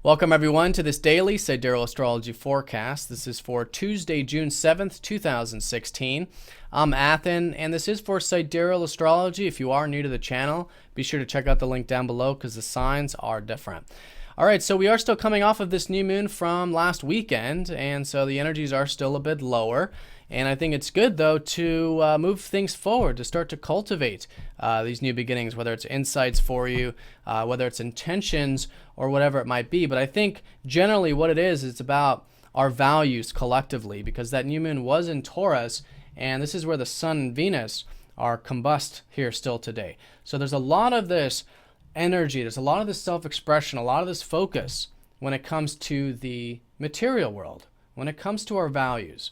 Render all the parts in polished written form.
Welcome everyone to this daily Sidereal Astrology forecast. This is for Tuesday, June 7th, 2016. I'm Athen, and this is for Sidereal Astrology. If you are new to the channel, be sure to check out the link down below because the signs are different. All right, so we are still coming off of this new moon from last weekend, and so the energies are still a bit lower. And I think it's good, though, to move things forward, to start to cultivate these new beginnings, whether it's insights for you, whether it's intentions, or whatever it might be. But I think generally what it is, it's about our values collectively, because that new moon was in Taurus, and this is where the Sun and Venus are combust here still today. So there's a lot of this energy, there's a lot of this self-expression, a lot of this focus when it comes to the material world, when it comes to our values.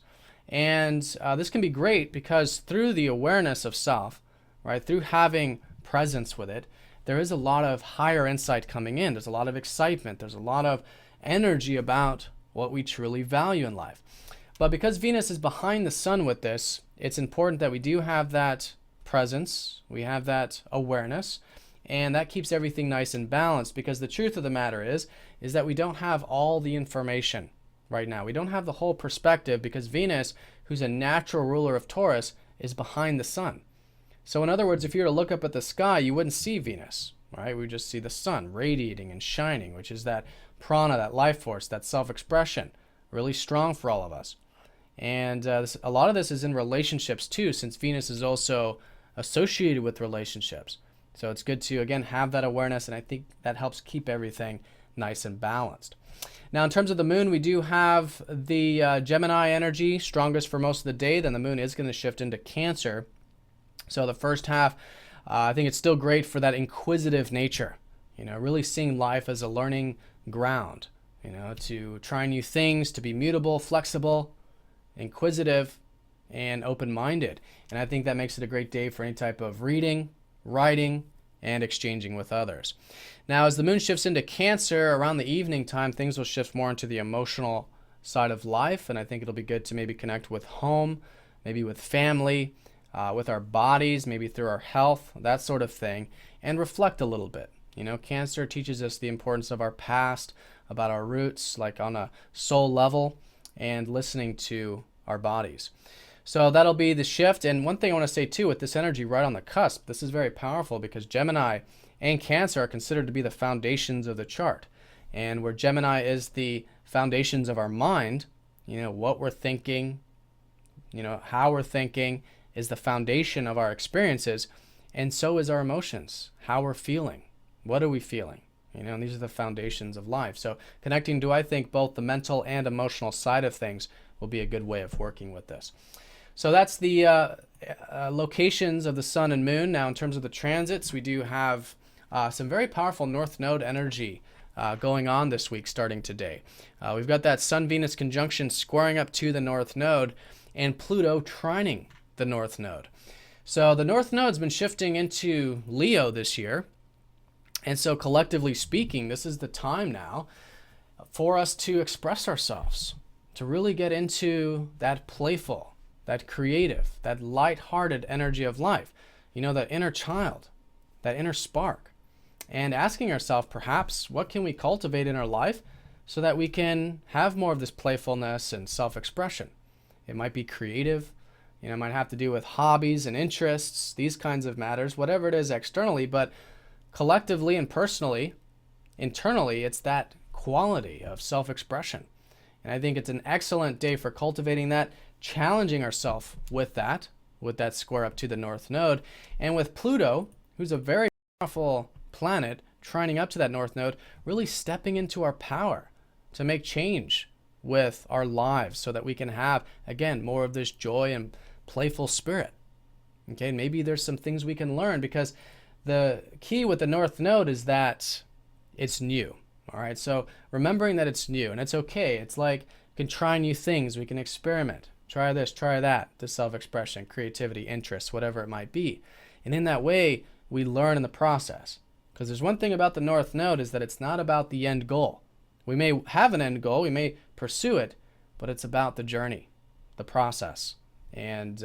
And this can be great because through the awareness of self, right, through having presence with it, there is a lot of higher insight coming in. There's a lot of excitement. There's a lot of energy about what we truly value in life. But because Venus is behind the Sun with this, it's important that we do have that presence. We have that awareness. And that keeps everything nice and balanced, because the truth of the matter is that we don't have all the information right now. We don't have the whole perspective because Venus, who's a natural ruler of Taurus, is behind the Sun. So in other words, if you were to look up at the sky, you wouldn't see Venus, right? We would just see the Sun radiating and shining, which is that prana, that life force, that self-expression, really strong for all of us. And a lot of this is in relationships too, since Venus is also associated with relationships. So it's good to, again, have that awareness, and I think that helps keep everything nice and balanced. Now, in terms of the moon, we do have the Gemini energy strongest for most of the day. Then the moon is going to shift into Cancer. So the first half, I think it's still great for that inquisitive nature, really seeing life as a learning ground, to try new things, to be mutable, flexible, inquisitive, and open-minded. And I think that makes it a great day for any type of reading, writing, and exchanging with others. Now, as the moon shifts into Cancer around the evening time, things will shift more into the emotional side of life, and I think it'll be good to maybe connect with home, maybe with family, with our bodies, maybe through our health, that sort of thing, and reflect a little bit. Cancer teaches us the importance of our past, about our roots, like on a soul level, and listening to our bodies. So that'll be the shift. And one thing I want to say too, with this energy right on the cusp, this is very powerful because Gemini and Cancer are considered to be the foundations of the chart. And where Gemini is the foundations of our mind, what we're thinking, how we're thinking is the foundation of our experiences. And so is our emotions, how we're feeling. What are we feeling? And these are the foundations of life. So connecting to, I think, both the mental and emotional side of things will be a good way of working with this. So that's the locations of the Sun and Moon. Now, in terms of the transits, we do have some very powerful North Node energy going on this week, starting today. We've got that Sun-Venus conjunction squaring up to the North Node, and Pluto trining the North Node. So the North Node's been shifting into Leo this year, and so collectively speaking, this is the time now for us to express ourselves, to really get into that playful, that creative, that light-hearted energy of life, that inner child, that inner spark, and asking ourselves perhaps what can we cultivate in our life so that we can have more of this playfulness and self-expression. It might be creative, it might have to do with hobbies and interests, these kinds of matters, whatever it is externally, but collectively and personally, internally, it's that quality of self-expression. And I think it's an excellent day for cultivating that, challenging ourselves with that square up to the North Node. And with Pluto, who's a very powerful planet, trining up to that North Node, really stepping into our power to make change with our lives so that we can have, again, more of this joy and playful spirit. Okay, maybe there's some things we can learn, because the key with the North Node is that it's new. All right, so remembering that it's new, and it's okay. It's like we can try new things, we can experiment. Try this, try that, the self-expression, creativity, interests, whatever it might be. And in that way, we learn in the process. Because there's one thing about the North Node is that it's not about the end goal. We may have an end goal, we may pursue it, but it's about the journey, the process. And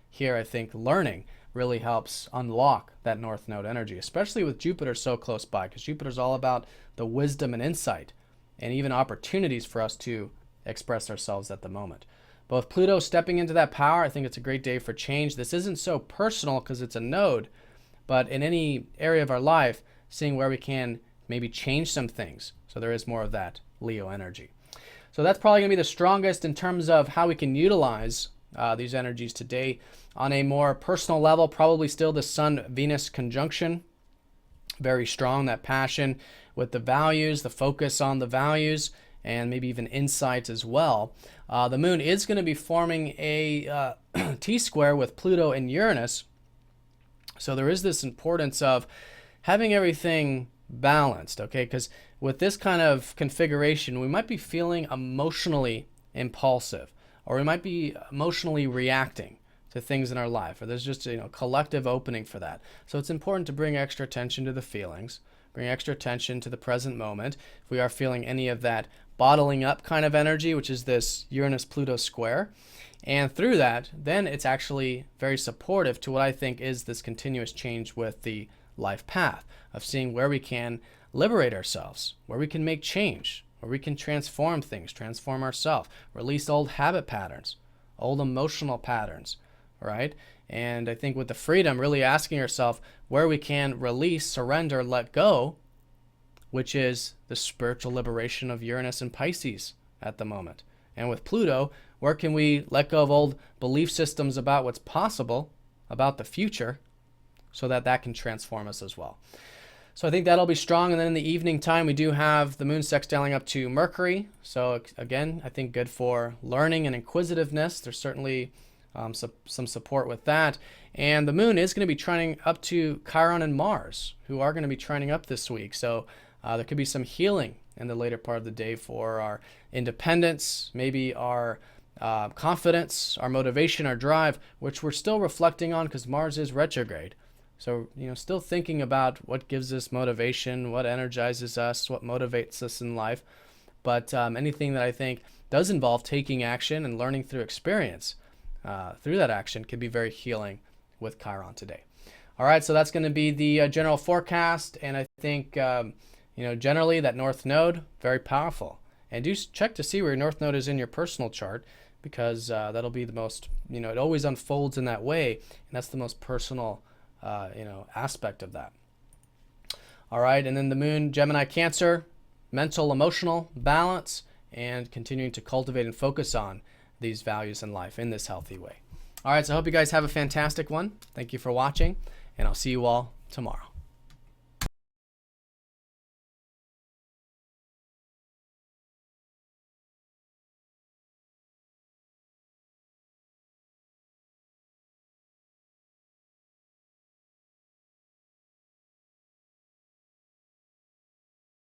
here, I think learning really helps unlock that North Node energy, especially with Jupiter so close by, because Jupiter's all about the wisdom and insight and even opportunities for us to express ourselves at the moment. But with Pluto stepping into that power, I think it's a great day for change. This isn't so personal because it's a node, but in any area of our life, seeing where we can maybe change some things. So there is more of that Leo energy. So that's probably going to be the strongest in terms of how we can utilize these energies today. On a more personal level, probably still the Sun-Venus conjunction. Very strong, that passion with the values, the focus on the values, and maybe even insights as well. The moon is going to be forming a T-square with Pluto and Uranus. So there is this importance of having everything balanced, okay? Because with this kind of configuration, we might be feeling emotionally impulsive, or we might be emotionally reacting to things in our life, or there's just a collective opening for that. So it's important to bring extra attention to the feelings, bring extra attention to the present moment. If we are feeling any of that bottling up kind of energy, which is this Uranus-Pluto square, and through that, then it's actually very supportive to what I think is this continuous change with the life path of seeing where we can liberate ourselves, where we can make change, where we can transform things, transform ourselves, release old habit patterns, old emotional patterns, right? And I think with the freedom, really asking ourselves where we can release, surrender, let go, which is the spiritual liberation of Uranus and Pisces at the moment. And with Pluto, where can we let go of old belief systems about what's possible, about the future, so that that can transform us as well. So I think that'll be strong. And then in the evening time, we do have the moon sextiling up to Mercury. So again, I think good for learning and inquisitiveness. There's certainly some support with that. And the moon is going to be trining up to Chiron and Mars, who are going to be trining up this week. So there could be some healing in the later part of the day for our independence, maybe our confidence, our motivation, our drive, which we're still reflecting on because Mars is retrograde. So, still thinking about what gives us motivation, what energizes us, what motivates us in life. But anything that I think does involve taking action and learning through experience through that action can be very healing with Chiron today. All right, so that's going to be the general forecast. And I think, generally that North Node, very powerful. And do check to see where your North Node is in your personal chart, because that'll be the most, it always unfolds in that way. And that's the most personal aspect of that. All right, and then the moon, Gemini, Cancer, mental, emotional balance, and continuing to cultivate and focus on these values in life in this healthy way. All right, so I hope you guys have a fantastic one. Thank you for watching, and I'll see you all tomorrow.